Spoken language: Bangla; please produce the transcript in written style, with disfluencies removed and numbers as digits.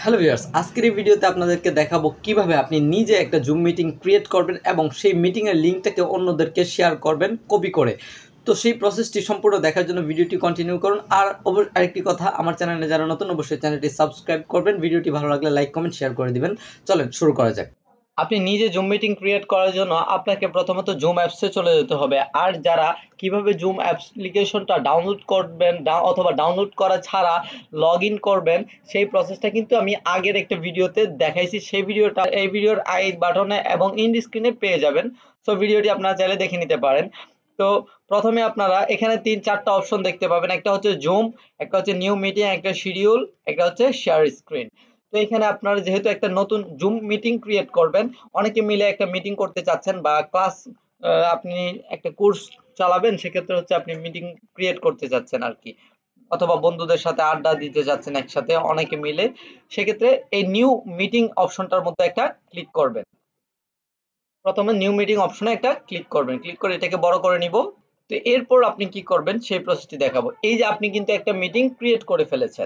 হ্যালো ভিউয়ার্স, আজকের এই ভিডিওতে আপনাদেরকে দেখাবো কিভাবে আপনি নিজে একটা জুম মিটিং ক্রিয়েট করবেন এবং সেই মিটিংয়ের লিঙ্কটাকে অন্যদেরকে শেয়ার করবেন কপি করে। তো সেই প্রসেসটি সম্পূর্ণ দেখার জন্য ভিডিওটি কন্টিনিউ করুন। আর আরেকটি কথা, আমার চ্যানেলে যারা নতুন অবশ্যই চ্যানেলটি সাবস্ক্রাইব করবেন। ভিডিওটি ভালো লাগলে লাইক কমেন্ট শেয়ার করে দিবেন। চলেন শুরু করা যাক। আপনি নিজে জুম মিটিং ক্রিয়েট করার জন্য আপনাকে প্রথমত জুম অ্যাপসে চলে যেতে হবে। আর যারা কিভাবে জুম অ্যাপ্লিকেশনটা ডাউনলোড করবেন অথবা ডাউনলোড করা ছাড়া লগ ইন করবেন, সেই প্রসেসটা কিন্তু আমি আগের একটা ভিডিওতে দেখাইছি। সেই ভিডিওটা এই ভিডিওর আই বাটনে এবং ইন্ড স্ক্রিনে পেয়ে যাবেন। সো ভিডিওটি আপনারা চাইলে দেখে নিতে পারেন। তো প্রথমে আপনারা এখানে ৩-৪টা অপশন দেখতে পাবেন। একটা হচ্ছে জুম, একটা হচ্ছে নিউ মিটিং, একটা শিডিউল, একটা হচ্ছে শেয়ার স্ক্রিন। তো এখানে আপনারা যেহেতু একটা নতুন জুম মিটিং ক্রিয়েট করবেন, অনেকে মিলে একটা মিটিং করতে চাচ্ছেন বা ক্লাস, আপনি একটা কোর্স চালাবেন, সেক্ষেত্রে হচ্ছে আপনি মিটিং ক্রিয়েট করতে চাচ্ছেন আর কি, অথবা বন্ধুদের সাথে আড্ডা দিতে যাচ্ছেন একসাথে অনেকে মিলে, সেক্ষেত্রে এই নিউ মিটিং অপশনটার মধ্যে একটা ক্লিক করবেন। প্রথমে নিউ মিটিং অপশনে একটা ক্লিক করবেন, ক্লিক করে এটাকে বড় করে নিব। তো এরপর আপনি কি করবেন সেই প্রসেসটি দেখাবো। এই যে আপনি কিন্তু একটা মিটিং ক্রিয়েট করে ফেলেছেন।